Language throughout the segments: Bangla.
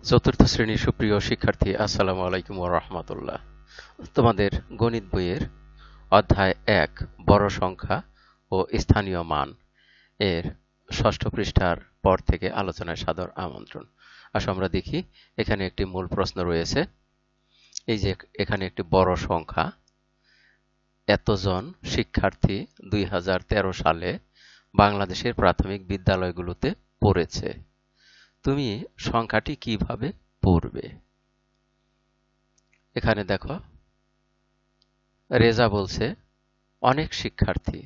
চতুর্থ শ্রেণীর সুপ্রিয় শিক্ষার্থী, আসসালামু আলাইকুম ওয়া রাহমাতুল্লাহ। তোমাদের গণিত বইয়ের অধ্যায় ১ বড় সংখ্যা ও স্থানীয় মান এর ষষ্ঠ পৃষ্ঠার পর থেকে আলোচনায় সাদর আমন্ত্রণ। আসো আমরা দেখি, এখানে একটি মূল প্রশ্ন রয়েছে। এই যে এখানে একটি বড় সংখ্যা, এতজন শিক্ষার্থী ২০১৩ সালে বাংলাদেশের প্রাথমিক বিদ্যালয়গুলোতে পড়েছে। তুমি সংখ্যাটি কিভাবে পড়বে? এখানে দেখো, রেজা বলছে অনেক শিক্ষার্থী,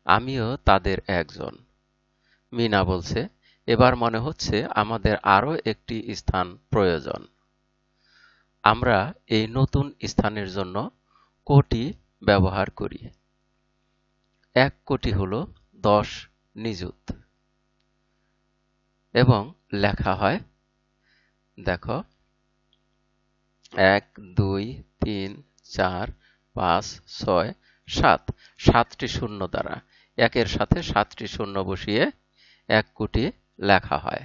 আমিও তাদের একজন। মিনা বলছে এবার মনে হচ্ছে আমাদের আরো একটি স্থান প্রয়োজন। আমরা এই নতুন স্থানের জন্য কোটি ব্যবহার করি। ১ কোটি হলো ১০ নিযুত এবং লেখা হয়, দেখো, ১ ২ ৩ ৪ ৫ ৬ ৭, ৭টি শূন্য দ্বারা ১-এর সাথে ৭টি শূন্য বসিয়ে ১ কোটি লেখা হয়।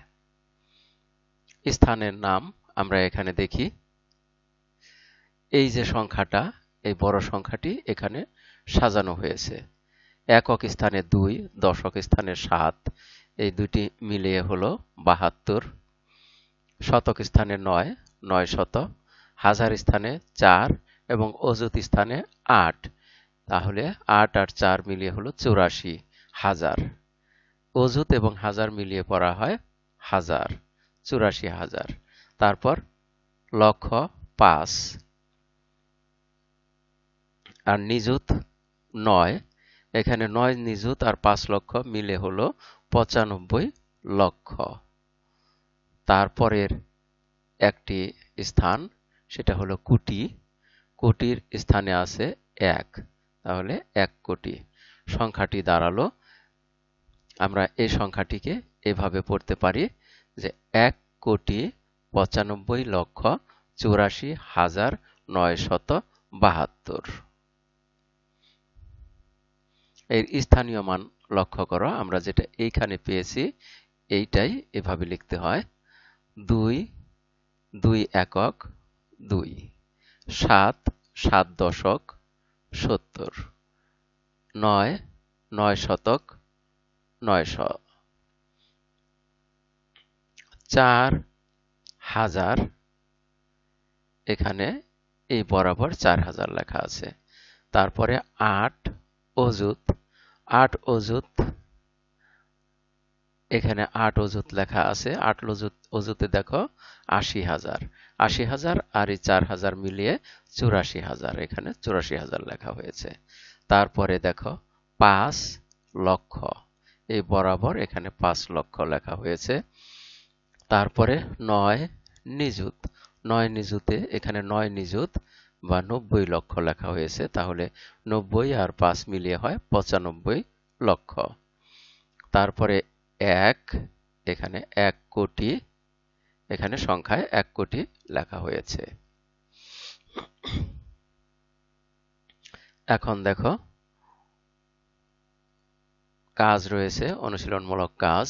স্থানের নাম আমরা এখানে দেখি। এই যে সংখ্যাটা, এই বড় সংখ্যাটি এখানে সাজানো হয়েছে। একক স্থানে ২, দশক স্থানে ৭, এই দুটি মিলিয়ে হলো ৭২। শতক স্থানে ৯, ৯ শত, হাজার স্থানে ৪ এবং অযুত স্থানে ৮, তাহলে ৮ আর ৪ মিলিয়ে হলো ৮৪ হাজার। অযুত এবং হাজার মিলিয়ে পড়া হয় হাজার, ৮৪ হাজার। তারপর লক্ষ ৫ আর নিযুত ৯, এখানে ৯ নিযুত আর ৫ লক্ষ মিলে হলো ৯৫ লক্ষ। তারপরের একটি স্থান, সেটা হলো কোটি। কোটির স্থানে আছে ১, তাহলে ১ কোটি। সংখ্যাটি দাঁড়ালো, আমরা এই সংখ্যাটিকে এভাবে পড়তে পারি যে ১,৮৪,৯৮২,৯৭২। এর স্থানীয় মান লক্ষ্য করো, আমরা যেটা এইখানে পেয়েছি এইটাই এভাবে লিখতে হয়। ২, ২ একক ২, ৭, ৭ দশক ৭০, ৯, ৯ শতক ৯০০, ৪ হাজার, এখানে এই বরাবর ৪,০০০ লেখা আছে। তারপরে ৮ অযুত, ৮ অযুত, এখানে ৮ অযুত লেখা আছে। ৮ অযুতে দেখো ৮০,০০০, ৮০,০০০ আর এই ৪,০০০ মিলিয়ে ৮৪,০০০, এখানে ৮৪,০০০ লেখা হয়েছে। তারপরে দেখো ৫ লক্ষ, এই বরাবর এখানে ৫ লক্ষ লেখা হয়েছে। তারপরে ৯ নিযুত, ৯ নিযুতে এখানে ৯ নিযুত বা ৯০ লক্ষ লেখা হয়েছে, তাহলে ৯০ আর ৫ মিলিয়ে হয় ৯৫ লক্ষ। তারপরে ১, এখানে ১ কোটি, এখানে সংখ্যায় ১ কোটি লেখা হয়েছে। এখন দেখো, কাজ রয়েছে, অনুশীলনমূলক কাজ।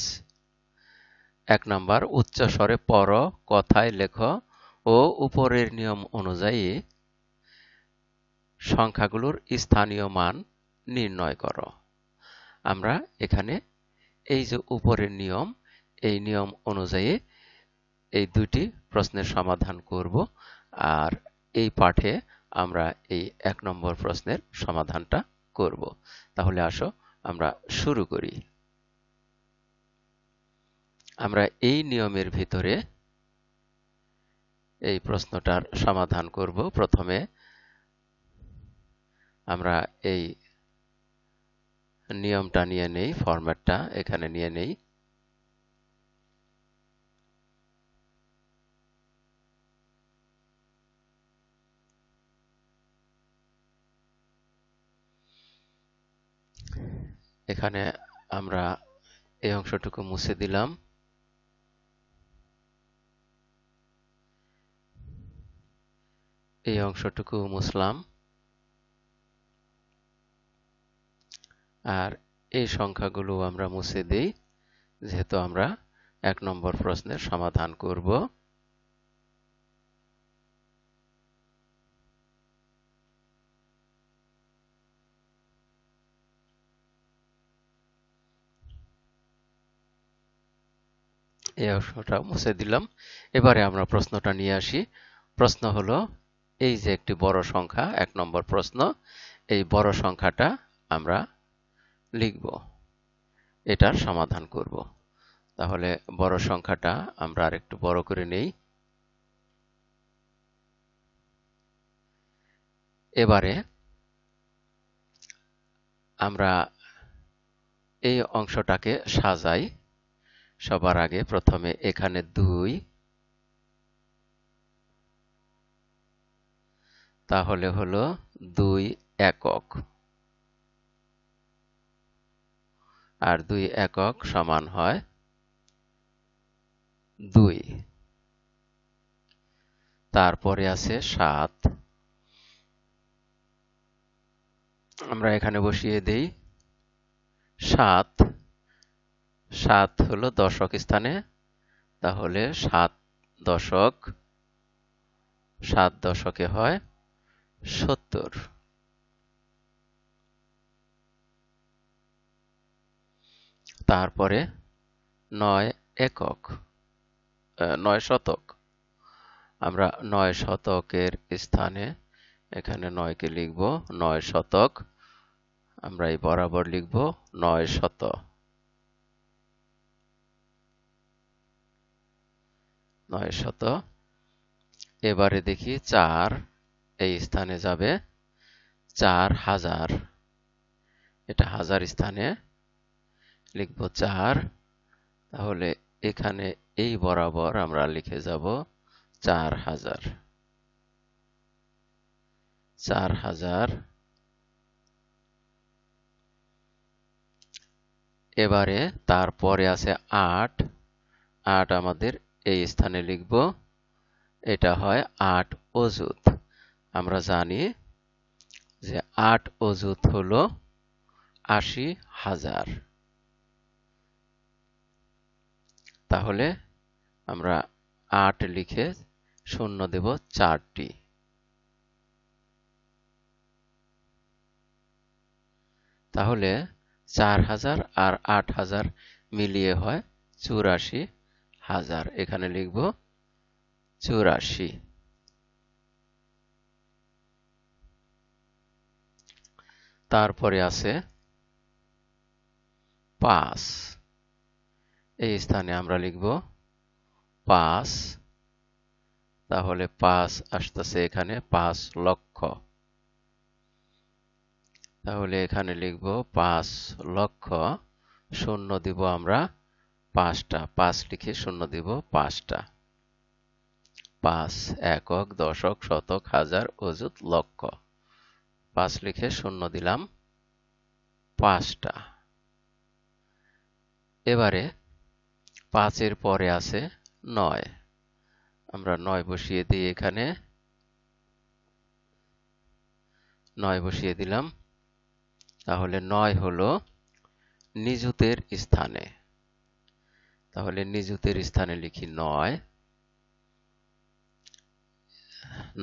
১ নাম্বার, উচ্চ স্বরে পড়ো, কথায় লেখো ও উপরের নিয়ম অনুযায়ী সংখ্যাগুলোর স্থানীয় মান নির্ণয় করো। আমরা এখানে এই যে উপরের নিয়ম, এই নিয়ম অনুযায়ী এই দুইটি প্রশ্নের সমাধান করব, আর এই পাঠে আমরা এই ১ নম্বর প্রশ্নের সমাধানটা করব। তাহলে আসো আমরা শুরু করি। আমরা এই নিয়মের ভিতরে এই প্রশ্নটার সমাধান করব। প্রথমে আমরা এই নিয়মটা নিয়ে নেই, ফরম্যাটটা এখানে নিয়ে নেই। এখানে আমরা এই অংশটুকু মুছে দিলাম। এই অংশটুকু মুছলাম। আর এই সংখ্যাগুলো আমরা মুছে দেই, যেহেতু আমরা ১ নম্বর প্রশ্নের সমাধান করব। এই অংশটা মুছে দিলাম। এবারে আমরা প্রশ্নটা নিয়ে আসি। প্রশ্ন হলো, এই যে একটি বড় সংখ্যা, 1 নম্বর প্রশ্ন, এই বড় সংখ্যাটা আমরা লিখব, এটার সমাধান করব। তাহলে বড় সংখ্যাটা আমরা আরেকটু বড় করে নেই। এবারে আমরা এই অংশটাকে সাজাই। সবার আগে প্রথমে এখানে 2, তাহলে হলো 2 একক, আর 2 একক সমান হয় 2। তারপরে আছে 7, আমরা এখানে বসিয়ে দেই 7। 7 হলো দশক স্থানে, তাহলে 7 দশক, 7 দশকে হয় 70। তারপরে 9 একক, 9 শতক, আমরা 9 শতকের স্থানে এখানে 9 কে লিখব 9 শতক, আমরা এই বরাবর লিখব 9 শত। 9 শত। এবারে দেখি 4 এই স্থানে যাবে 4000, এটা হাজার স্থানে লিখব 4, তাহলে এখানে এই বরাবর আমরা লিখে যাব 4000। 4000। এবারে তারপরে আছে 8। 8 আমাদের এই স্থানে লিখব, এটা হয় 8 অযুত। আমরা জানি যে 8 অযুত হলো 80,000। তাহলে আমরা 8 লিখে শূন্য দেব 4টি। তাহলে 4000 আর 8000 মিলিয়ে হয় 84,000। এখানে লিখব 84। তারপরে আছে 5, এই স্থানে আমরা লিখব 5, তাহলে 5 আসতেছে এখানে 5 লক্ষ, তাহলে এখানে লিখব 5 লক্ষ, শূন্য দিব আমরা 5টা, 5 লিখে শূন্য দিব 5টা। 5 একক, দশক, শতক, হাজার, অযুত, লক্ষ। 5 লিখে শূন্য দিলাম 5টা। এবারে 5 এর পরে আছে 9, আমরা 9 বসিয়ে দিই এখানে, 9 বসিয়ে দিলাম। তাহলে 9 হলো নিযুতের স্থানে, তাহলে নিযুতের স্থানে লিখি 9।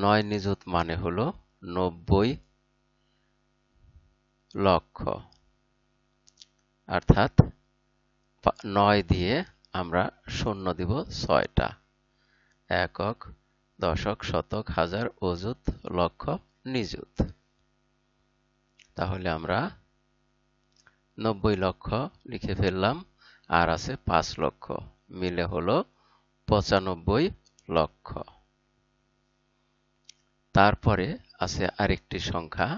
9 নিযুত মানে হলো 90 লক্ষ, অর্থাৎ 9 দিয়ে আমরা শূন্য দিব 6টা। একক, দশক, শতক, হাজার, অযুত, লক্ষ, নিযুত। তাহলে আমরা 90 লক্ষ লিখে ফেললাম, আর আছে 5 লক্ষ, মিলে হলো 95 লক্ষ। তারপরে আছে আরেকটি সংখ্যা,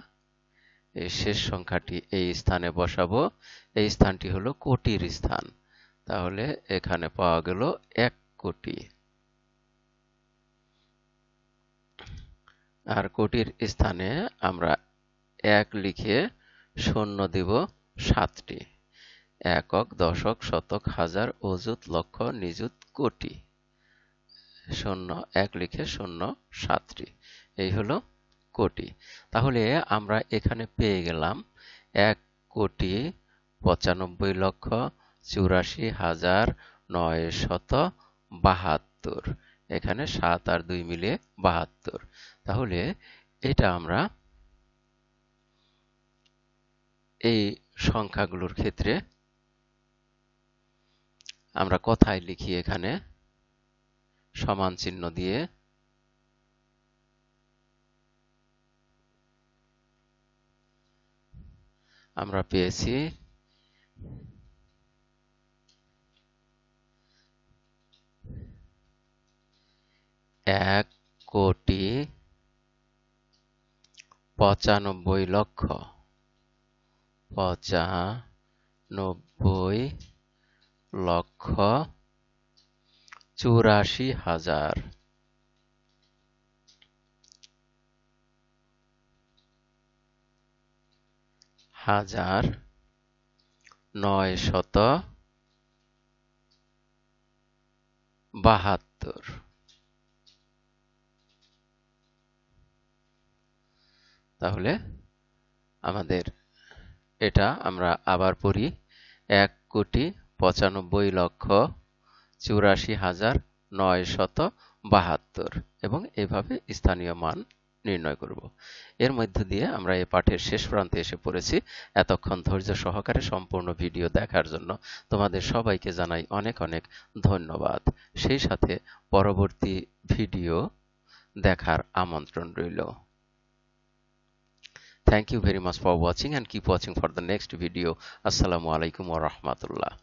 এই শেষ সংখ্যাটি এই স্থানে বসাবো। এই স্থানটি হলো কোটির স্থান, তাহলে এখানে পাওয়া গেল 1 কোটি। আর কোটির স্থানে আমরা 1 লিখে শূন্য দিব 7টি। একক, দশক, শতক, হাজার, অযুত, লক্ষ, নিযুত, কোটি। 1 লিখে শূন্য 7টি, এই হলো কোটি। তাহলে আমরা এখানে পেয়ে গেলাম 1,95,84,972। এখানে 7 আর 2 মিলে 72। তাহলে এটা আমরা এই সংখ্যাগুলোর ক্ষেত্রে আমরা কথায় লিখি এখানে সমান চিহ্ন দিয়ে। আমরা পেয়েছি 95,972। তাহলে আমাদের এটা আমরা আবার পড়ি 1,95,84,972 এবং এভাবে স্থানীয় মান নির্ণয় করব। এর মধ্য দিয়ে আমরা এই পাঠের শেষ প্রান্তে এসে পড়েছি। এতক্ষণ ধৈর্য সহকারে সম্পূর্ণ ভিডিও দেখার জন্য তোমাদের সবাইকে জানাই অনেক অনেক ধন্যবাদ। সেই সাথে পরবর্তী ভিডিও দেখার আমন্ত্রণ রইল। Thank you very much for watching and keep watching for the next video. Assalamu alaikum wa rahmatullah.